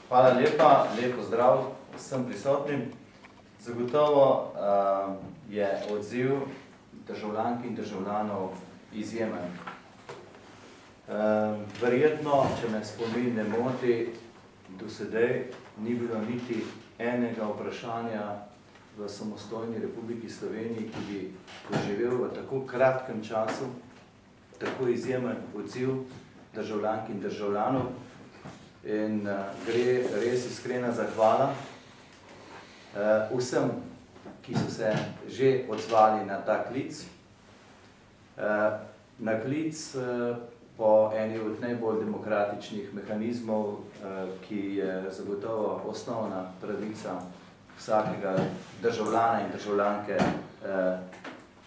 Hvala lepa, lep pozdrav vsem prisotnim. Zagotovo je odziv državljank in državljanov izjemen. Verjetno, če me spomin ne moti, do sedaj ni bilo niti enega vprašanja v samostojni Republiki Sloveniji, ki bi doživel v tako kratkem času tako izjemen odziv državljank in državljanov. In gre res iskrena zahvala vsem, ki so se že odzvali na ta klic. Na klic po eni od najbolj demokratičnih mehanizmov, ki je zagotovo osnovna pravica vsakega državljana in državljanke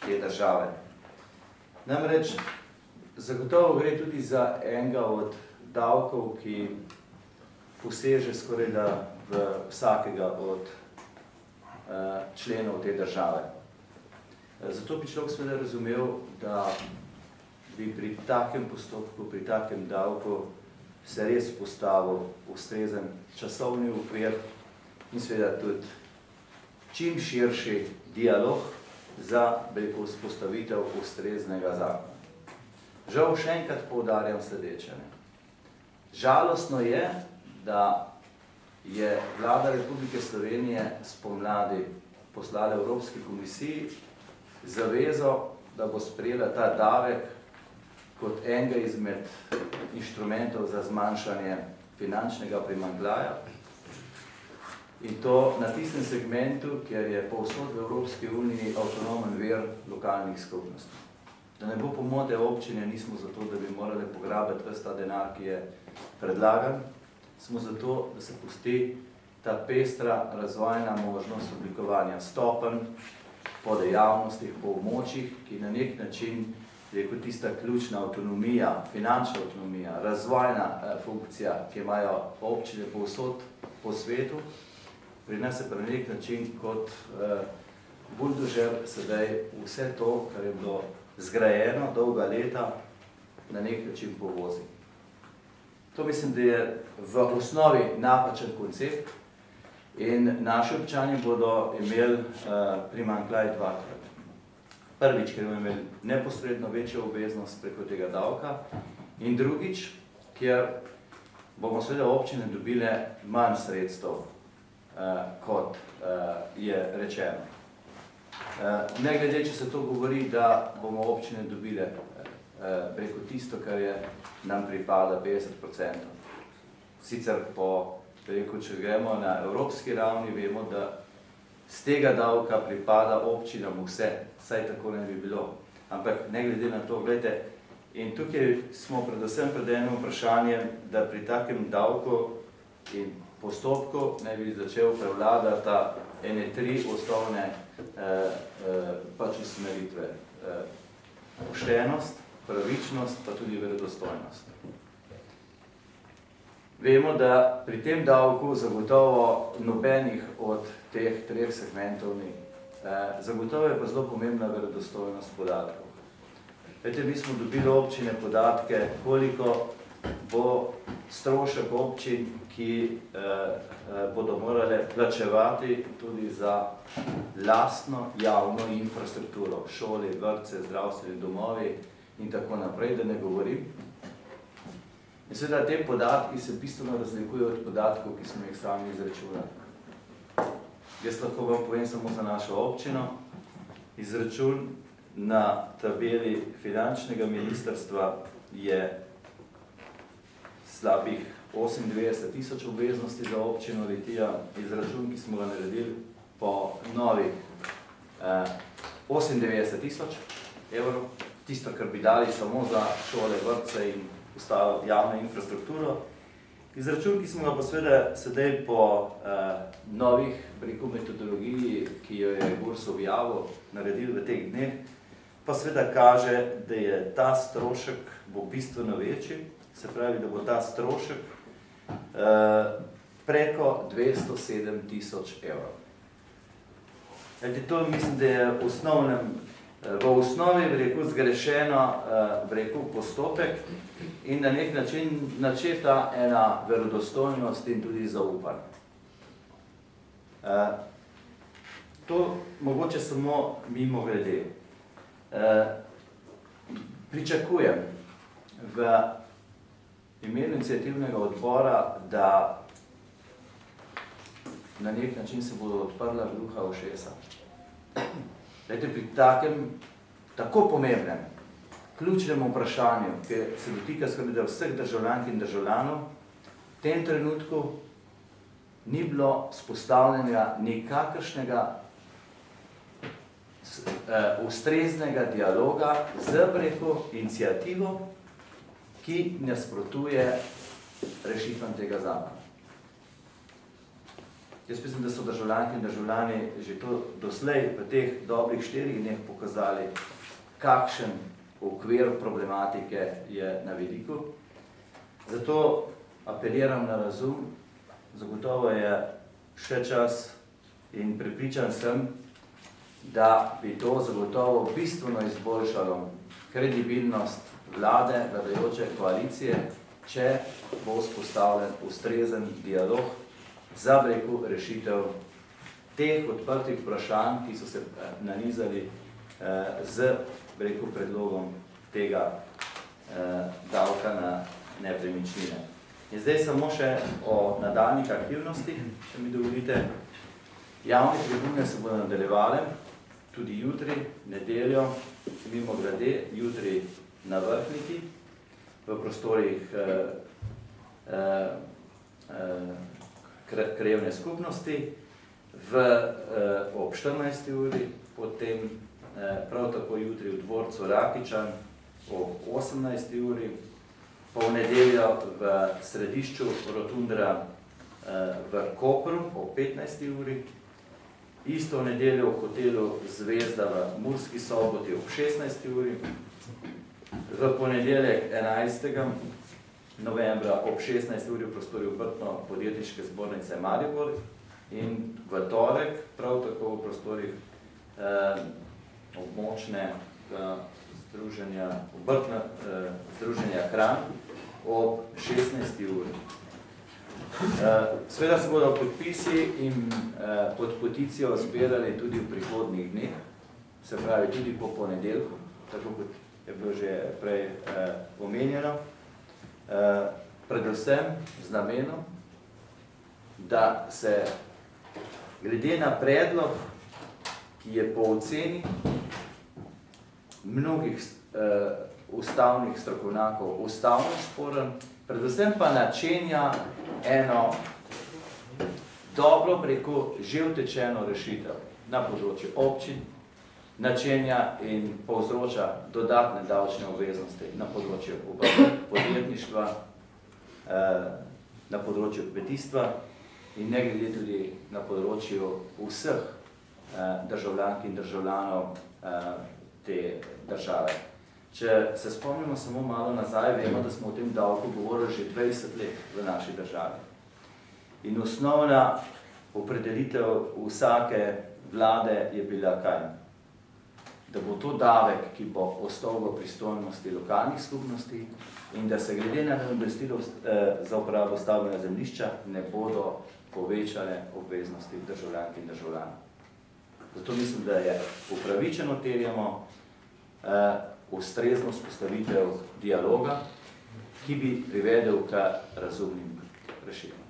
te države. Namreč, zagotovo gre tudi za enega od davkov, ki poseže skoraj da v vsakega od členov te države. Zato bi človek seveda razumel, da bi pri takem postopku, pri takem davku se res postavil ustrezen časovni okvir in seveda tudi čim širši dialog za vzpostavitev ustreznega zakona. Žal še enkrat poudarjam sledeče. Žalostno je, da je Vlada Republike Slovenije spomladi poslala Evropski komisiji zavezo, da bo sprejela ta davek kot enega izmed inštrumentov za zmanjšanje finančnega primanjkljaja. In to na tistem segmentu, kjer je povsod v Evropski uniji avtonomen vir lokalnih skupnosti. Da ne bo pomote, občine nismo zato, da bi morali pograbiti ves ta denar, ki je predlagan, smo zato, da se pusti ta pestra razvojna možnost oblikovanja stopenj po dejavnostih, po območjih, ki na nek način je kot tista ključna avtonomija, finančna avtonomija, razvojna funkcija, ki imajo občine povsod po svetu, pri nas se pa na nek način kot buldožer sedaj vse to, kar je bilo zgrajeno dolga leta, na nek način povozi. To mislim, da je v osnovi napačen koncept in naši občani bodo imeli primanjkljaj dvakrat. Prvič, ker bomo imeli neposredno večjo obveznost preko tega davka, in drugič, ker bomo seveda občine dobile manj sredstev, kot je rečeno. Ne glede, če se to govori, da bomo občine dobile preko tisto, kar je nam pripada 50%. Sicer če gremo na evropski ravni, vemo, da z tega davka pripada občinam vse, saj tako ne bi bilo. Ampak ne glede na to, gledajte, in tukaj smo predvsem pred enim vprašanjem, da pri takem davku in postopku ne bi začel prevladati ene tri osnovne usmeritve. Poštenost, pravičnost, pa tudi verodostojnost. Vemo, da pri tem davku zagotovo nobenih od teh treh segmentov ni. Zagotovo je pa zelo pomembna verodostojnost podatkov. Vete, mi smo dobili občine podatke, koliko bo strošek občin, ki bodo morale plačevati tudi za lastno javno infrastrukturo, šole, vrtce, zdravstveni domovi in tako naprej, da ne govorim. In seveda te podatki se bistveno razlikujejo od podatkov, ki smo jih sami izračunali. Jaz lahko vam povem samo za našo občino. Izračun na tabeli finančnega ministrstva je slabih 98.000 obveznosti za občino Litija. Izračun, ki smo ga naredili po novih 98.000 evrov, tisto, kar bi dali samo za šole, vrtce in ostalo javno infrastrukturo. Izračun, ki smo ga pa seveda sedaj po novih metodologiji, ki jo je GURS objavil, naredili v teh dneh, pa seveda kaže, da je ta strošek bo bistveno večji, se pravi, da bo ta strošek preko 207.000 evrov. To mislim, da je v osnovnem v osnovi, bi rekel, zgrešeno, bi rekel, postopek in na nek način načeta ena verodostojnost in tudi zaupanje. To mogoče samo mimo grede. Pričakujem v imenu iniciativnega odbora, da na nek način se bodo odprla gluha ušesa. Dajte, pri takem, tako pomembnem, ključnem vprašanju, ki se dotika skoraj vseh državljank in državljanov, v tem trenutku ni bilo vzpostavljenega nikakršnega ustreznega dialoga z iniciativo, ki nasprotuje rešitvam tega zakona. Jaz mislim, da so državljanke in državljani že to doslej v teh dobrih 4 dneh pokazali, kakšen okvir problematike je na vidiku. Zato apeliram na razum, zagotovo je še čas in prepričan sem, da bi to zagotovo bistveno izboljšalo kredibilnost vlade, vladajoče koalicije, če bo vzpostavljen ustrezen dialog za rešitev teh odprtih vprašanj, ki so se nanizali z predlogom tega davka na nepremičnine. In zdaj samo še o nadaljnjih aktivnostih, če mi dovolite. Javne tribune se bodo nadaljevale, tudi jutri, nedeljo, mimo grede, jutri na Vrhniki, v prostorih krajevne skupnosti, ob 14. uri, potem prav tako jutri v dvorcu Rakičan ob 18. uri, pa v nedeljo v središču Rotundra v Kopru ob 15. uri, isto v nedeljo v hotelu Zvezda v Murski Soboti ob 16. uri, v ponedeljek 11. novembra ob 16. uri v prostori Obrtno-podjetniške zbornice Maribor in v torek prav tako v prostorih območnega združenja Kranj ob 16. uri. Seveda se bodo podpisi in pod peticijo zbirali tudi v prihodnjih dneh, se pravi tudi po ponedeljku, tako kot je bilo že prej omenjeno, predvsem z namenom, da se glede na predlog, ki je po oceni mnogih ustavnih strokovnjakov ustavno sporen, predvsem pa načenja eno dobro, že utečeno rešitev na področju občin, načenja in povzroča dodatne davčne obveznosti na področju podjetništva, na področju kmetijstva in ne glede tudi na področju vseh državljank in državljanov te države. Če se spomnimo samo malo nazaj, vemo, da smo o tem davku govorili že 20 let v naši državi. In osnovna opredelitev vsake vlade je bila kaj? Da bo to davek, ki bo ostal v pristojnosti lokalnih skupnosti in da se glede na nadomestilo za uporabo stavbenega zemljišča ne bodo povečale obveznosti državljank in državljanov. Zato mislim, da je upravičeno terjamo ustrezno vzpostavitev dialoga, ki bi privedel k razumnim rešitvam.